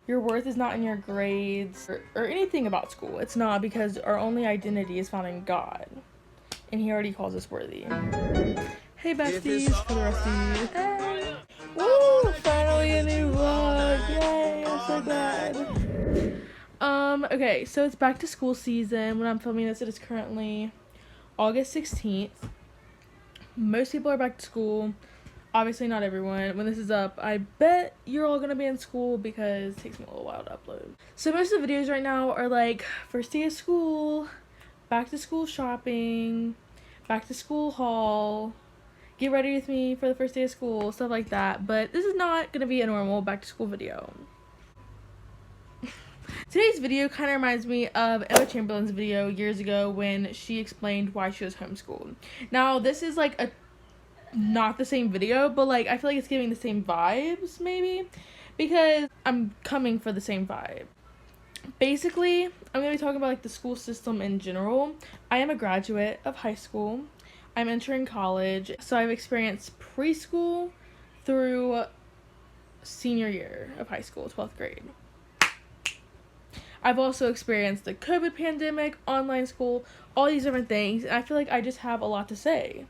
Your worth is not in your grades or anything about school. It's not, because our only identity is found in God. And he already calls us worthy. Hey besties, for the rest of you. Hey! Woo! Finally a new vlog! Yay! I'm so glad. Okay, so it's back to school season. When I'm filming this, it is currently August 16th. Most people are back to school. Obviously not everyone. When this is up, I bet you're all gonna be in school because it takes me a little while to upload. So most of the videos right now are like first day of school, back to school shopping, back to school haul, get ready with me for the first day of school, stuff like that. But this is not gonna be a normal back to school video. Today's video kind of reminds me of Emma Chamberlain's video years ago when she explained why she was homeschooled. Now this is like not the same video, but like I feel like it's giving the same vibes maybe, because I'm coming for the same vibe. Basically, I'm gonna be talking about like the school system in general. I am a graduate of high school. I'm entering college, so I've experienced preschool through senior year of high school, 12th grade. I've also experienced the COVID pandemic, online school, all these different things, and I feel like I just have a lot to say.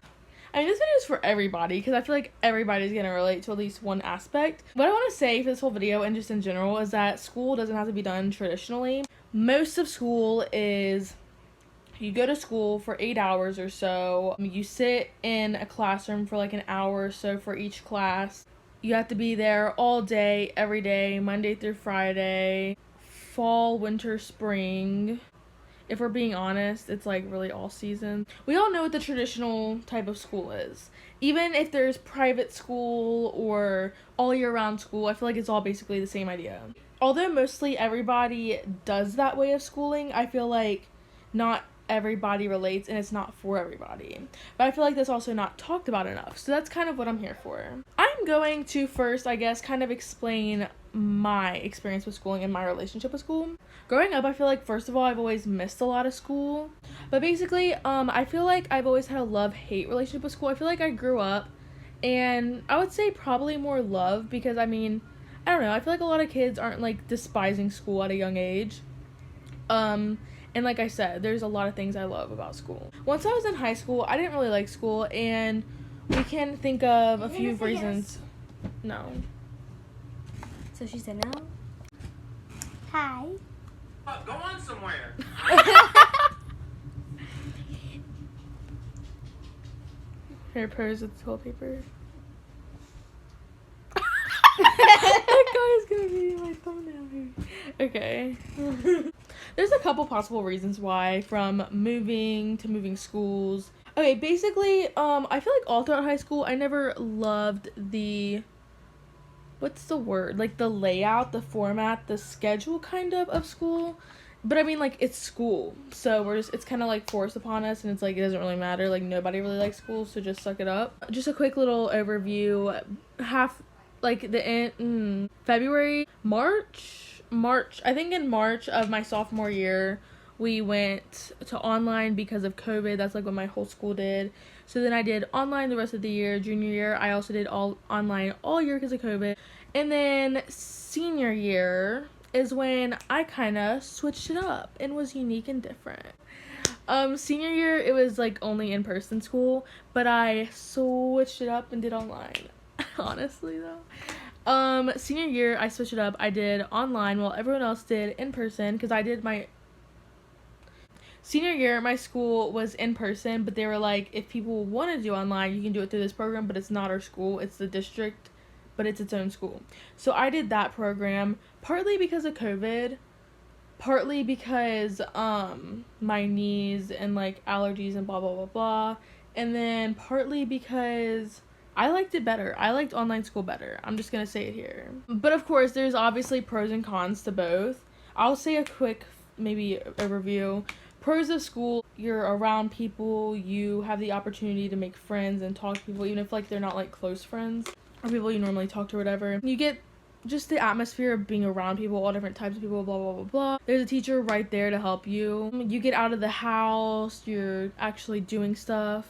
I mean, this video is for everybody because I feel like everybody's going to relate to at least one aspect. What I want to say for this whole video and just in general is that school doesn't have to be done traditionally. Most of school is you go to school for 8 hours or so. You sit in a classroom for like an hour or so for each class. You have to be there all day, every day, Monday through Friday, fall, winter, spring. If we're being honest, it's like really all season. We all know what the traditional type of school is. Even if there's private school or all year round school, I feel like it's all basically the same idea. Although mostly everybody does that way of schooling, I feel like not everybody relates and it's not for everybody. But I feel like that's also not talked about enough. So that's kind of what I'm here for. I'm going to first, I guess, kind of explain my experience with schooling and my relationship with school. Growing up, I feel like, first of all, I've always missed a lot of school. But basically, I feel like I've always had a love-hate relationship with school. I feel like I grew up, and I would say probably more love because, I mean, I don't know. I feel like a lot of kids aren't, like, despising school at a young age. And like I said, there's a lot of things I love about school. Once I was in high school, I didn't really like school, and we can think of a few reasons. Yes. No. So she said no? Hi. Go on somewhere. Here, pose with the toilet paper. That guy is gonna be my thumbnail here. Okay. There's a couple possible reasons why, from moving to moving schools. Okay, basically, I feel like all throughout high school, I never loved the, what's the word? Like the layout, the format, the schedule kind of school. But I mean, like, it's school. So it's kind of like forced upon us, and it's like, it doesn't really matter. Like, nobody really likes school, so just suck it up. Just a quick little overview. February, March, I think in March of my sophomore year, we went to online because of COVID. That's like what my whole school did. So then I did online the rest of the year. Junior year, I also did all online all year because of COVID. And then senior year is when I kind of switched it up and was unique and different. Senior year, it was like only in-person school, but I switched it up and did online. Honestly though. Senior year, I switched it up. I did online while everyone else did in person, because I did my senior year, my school was in person, but they were like, if people want to do online, you can do it through this program, but it's not our school, it's the district, but it's its own school. So I did that program, partly because of COVID, partly because my knees and like allergies and blah blah blah blah, and then partly because I liked it better. I liked online school better. I'm just gonna say it here. But of course, there's obviously pros and cons to both. I'll say a quick, maybe overview. Pros of school, you're around people, you have the opportunity to make friends and talk to people, even if like they're not like close friends or people you normally talk to or whatever. You get just the atmosphere of being around people, all different types of people, blah blah blah blah. There's a teacher right there to help you. You get out of the house, you're actually doing stuff.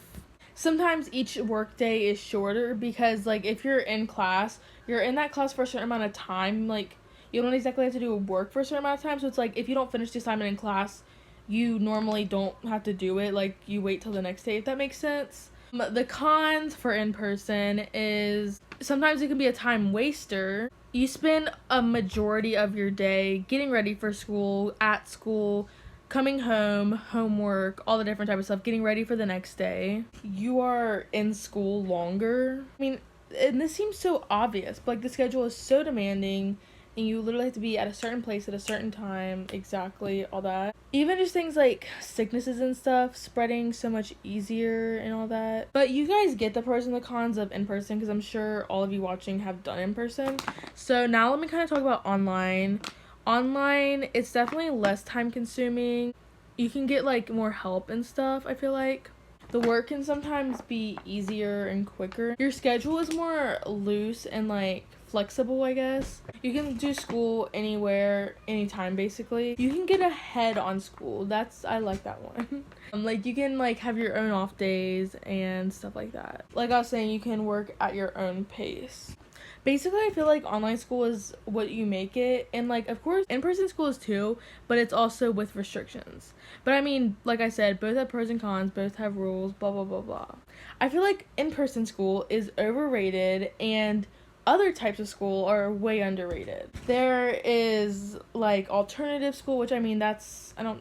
Sometimes each work day is shorter because, like, if you're in class, you're in that class for a certain amount of time. Like, you don't exactly have to do work for a certain amount of time. So it's like if you don't finish the assignment in class, you normally don't have to do it. Like you wait till the next day, if that makes sense. The cons for in-person is sometimes it can be a time waster. You spend a majority of your day getting ready for school, at school, coming home, homework, all the different type of stuff, getting ready for the next day. You are in school longer. I mean, and this seems so obvious, but like the schedule is so demanding and you literally have to be at a certain place at a certain time, exactly, all that. Even just things like sicknesses and stuff spreading so much easier and all that. But you guys get the pros and the cons of in-person because I'm sure all of you watching have done in-person. So now let me kind of talk about online. Online, it's definitely less time consuming. You can get like more help and stuff, I feel like. The work can sometimes be easier and quicker. Your schedule is more loose and like flexible, I guess. You can do school anywhere, anytime basically. You can get ahead on school. I like that one. Like you can like have your own off days and stuff like that. Like I was saying, you can work at your own pace. Basically, I feel like online school is what you make it, and like of course in-person school is too, but it's also with restrictions. But I mean, like I said, both have pros and cons, both have rules, blah blah blah blah. I feel like in-person school is overrated and other types of school are way underrated. There is like alternative school, which I mean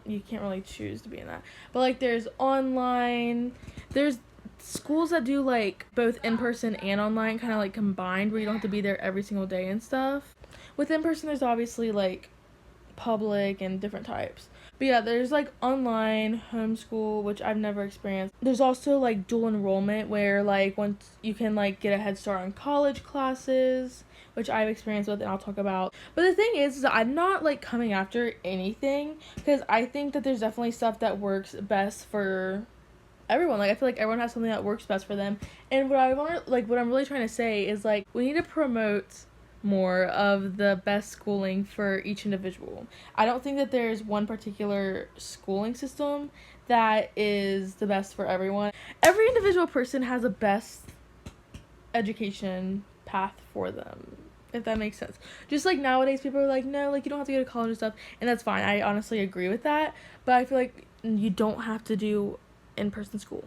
you can't really choose to be in that. But like there's online, there's schools that do like both in-person and online kind of like combined where you don't have to be there every single day and stuff. With in-person there's obviously like public and different types. But yeah, there's like online homeschool, which I've never experienced. There's also like dual enrollment where like once you can like get a head start on college classes, which I've experienced with and I'll talk about. But the thing is I'm not like coming after anything because I think that there's definitely stuff that works best for everyone. Like I feel like everyone has something that works best for them. And what I'm really trying to say is like we need to promote more of the best schooling for each individual. I don't think that there's one particular schooling system that is the best for everyone. Every individual person has a best education path for them, if that makes sense. Just like nowadays people are like, no, like you don't have to go to college and stuff, and that's fine. I honestly agree with that, but I feel like you don't have to do in-person school.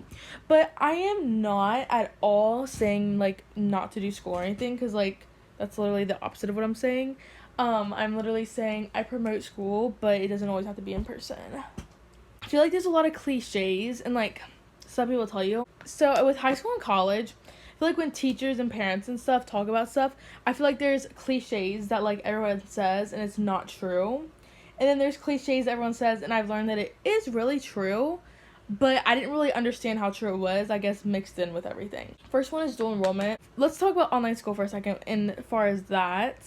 But I am not at all saying like not to do school or anything, because like that's literally the opposite of what I'm saying. I'm literally saying I promote school, but it doesn't always have to be in person. I feel like there's a lot of cliches and like some people tell you. So with high school and college, I feel like when teachers and parents and stuff talk about stuff, I feel like there's cliches that like everyone says and it's not true. And then there's cliches everyone says and I've learned that it is really true, but I didn't really understand how true it was, I guess mixed in with everything. First one is dual enrollment. Let's talk about online school for a second. And as far as that,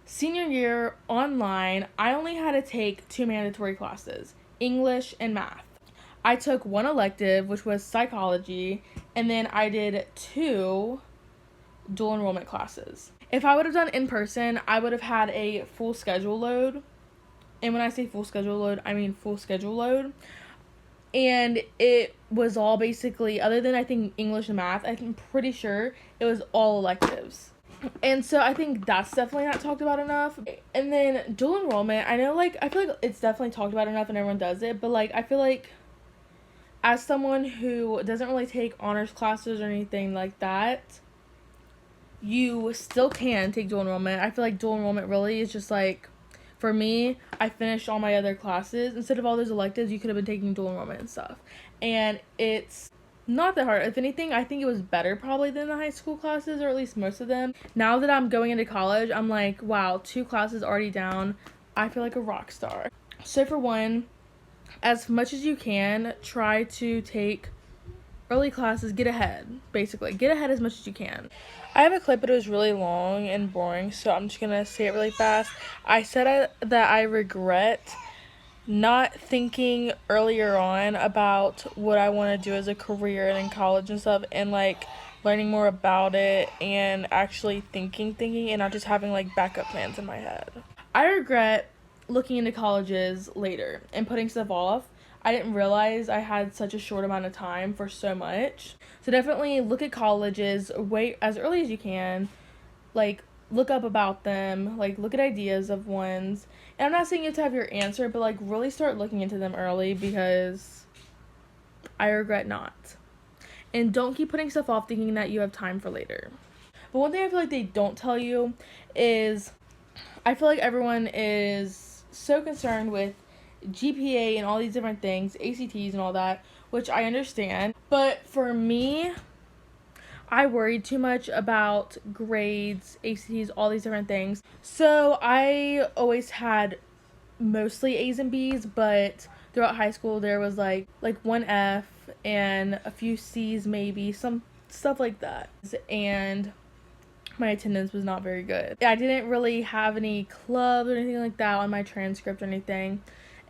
senior year online, I only had to take 2 mandatory classes, English and math. I took 1 elective, which was psychology, and then I did 2 dual enrollment classes. If I would have done in person, I would have had a full schedule load. And when I say full schedule load, I mean full schedule load. And it was all basically, other than I think English and math, I'm pretty sure it was all electives. And so I think that's definitely not talked about enough. And then dual enrollment, I know like, I feel like it's definitely talked about enough and everyone does it, but like, I feel like as someone who doesn't really take honors classes or anything like that, you still can take dual enrollment. I feel like dual enrollment really is just like, for me, I finished all my other classes. Instead of all those electives, you could have been taking dual enrollment and stuff. And it's not that hard. If anything, I think it was better probably than the high school classes, or at least most of them. Now that I'm going into college, I'm like, wow, 2 classes already down. I feel like a rock star. So for one, as much as you can, try to take early classes, get ahead, basically. Get ahead as much as you can. I have a clip, but it was really long and boring, so I'm just gonna say it really fast. I said that I regret not thinking earlier on about what I want to do as a career and in college and stuff, and like learning more about it and actually thinking and not just having like backup plans in my head. I regret looking into colleges later and putting stuff off. I didn't realize I had such a short amount of time for so much. So definitely look at colleges, wait as early as you can. Like, look up about them, like look at ideas of ones. And I'm not saying you have to have your answer, but like really start looking into them early because I regret not. And don't keep putting stuff off thinking that you have time for later. But one thing I feel like they don't tell you is I feel like everyone is so concerned with GPA and all these different things, ACTs and all that, which I understand. But for me, I worried too much about grades, ACTs, all these different things. So I always had mostly A's and B's, but throughout high school there was like one F and a few C's maybe, some stuff like that. And my attendance was not very good. I didn't really have any clubs or anything like that on my transcript or anything.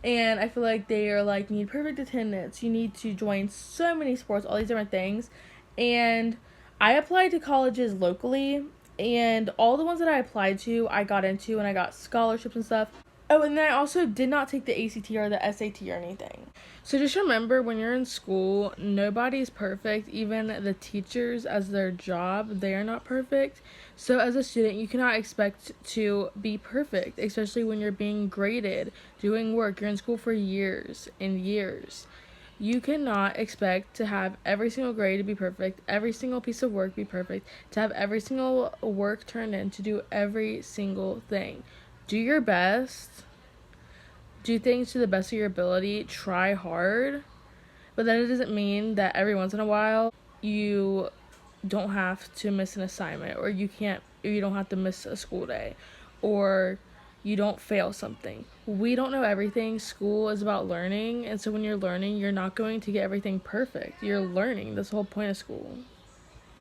And I feel like they are like, you need perfect attendance. You need to join so many sports, all these different things. And I applied to colleges locally, and all the ones that I applied to, I got into, and I got scholarships and stuff. Oh, and then I also did not take the ACT or the SAT or anything. So just remember, when you're in school, nobody's perfect. Even the teachers, as their job, they are not perfect. So as a student, you cannot expect to be perfect, especially when you're being graded, doing work. You're in school for years and years. You cannot expect to have every single grade to be perfect, every single piece of work be perfect, to have every single work turned in, to do every single thing. Do your best. Do things to the best of your ability. Try hard. But that doesn't mean that every once in a while you don't have to miss an assignment, or you don't have to miss a school day, or you don't fail something. We don't know everything. School is about learning, and so when you're learning, you're not going to get everything perfect. You're learning. That's the whole point of school.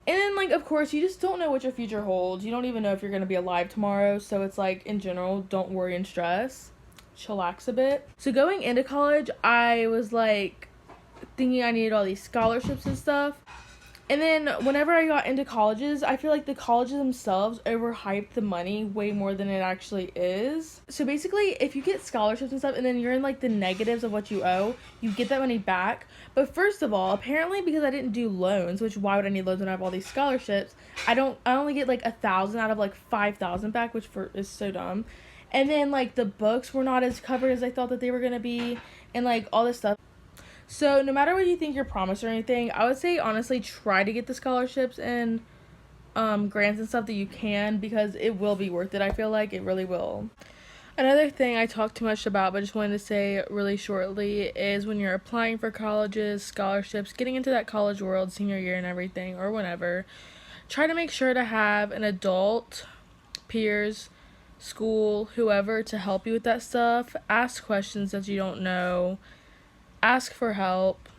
And then, like, of course, you just don't know what your future holds. You don't even know if you're going to be alive tomorrow. So it's like, in general, don't worry and stress. Chillax a bit. So going into college, I was like thinking I needed all these scholarships and stuff. And then whenever I got into colleges, I feel like the colleges themselves overhyped the money way more than it actually is. So basically, if you get scholarships and stuff and then you're in like the negatives of what you owe, you get that money back. But first of all, apparently because I didn't do loans, which why would I need loans when I have all these scholarships, I only get like 1,000 out of like 5,000 back, which is so dumb. And then like the books were not as covered as I thought that they were gonna be, and like all this stuff. So no matter what you think you're promised or anything, I would say honestly try to get the scholarships and grants and stuff that you can, because it will be worth it. I feel like it really will. Another thing I talked too much about, but just wanted to say really shortly, is when you're applying for colleges, scholarships, getting into that college world, senior year and everything, or whenever, try to make sure to have an adult, peers, school, whoever, to help you with that stuff. Ask questions that you don't know. Ask for help.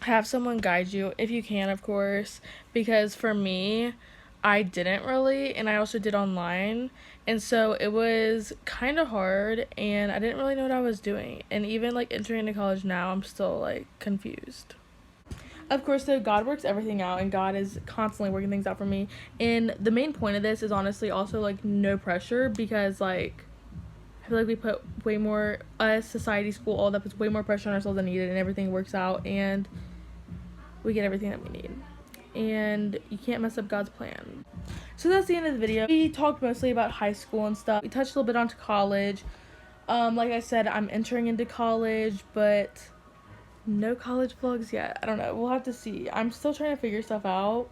Have someone guide you if you can, of course, because for me, I didn't really, and I also did online, and so it was kind of hard, and I didn't really know what I was doing. And even like entering into college now, I'm still like confused. Of course, though, God works everything out, and God is constantly working things out for me. And the main point of this is honestly also like no pressure, because like I feel like we put way more, us, society, school, all that puts way more pressure on ourselves than needed, and everything works out, and we get everything that we need. And you can't mess up God's plan. So that's the end of the video. We talked mostly about high school and stuff. We touched a little bit onto college. Like I said, I'm entering into college, but no college vlogs yet. I don't know. We'll have to see. I'm still trying to figure stuff out.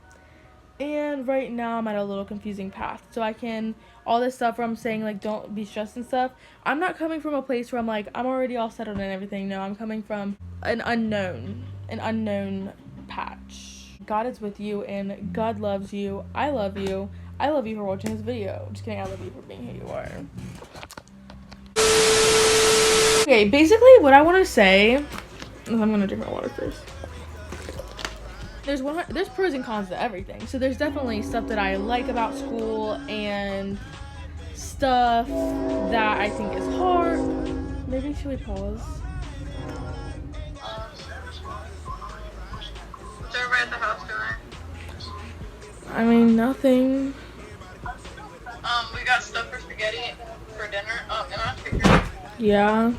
And right now I'm at a little confusing path. So I can, all this stuff where I'm saying like don't be stressed and stuff, I'm not coming from a place where I'm like I'm already all settled and everything. No, I'm coming from an unknown patch. God is with you and God loves you. I love you. I love you for watching this video. Just kidding, I love you for being who you are. Okay, basically what I want to say is, I'm gonna drink my water first. There's pros and cons to everything. So there's definitely stuff that I like about school and stuff that I think is hard. Maybe should we pause? What's everybody at the house doing? I mean, nothing. We got stuff for spaghetti for dinner. And I figured. Yeah.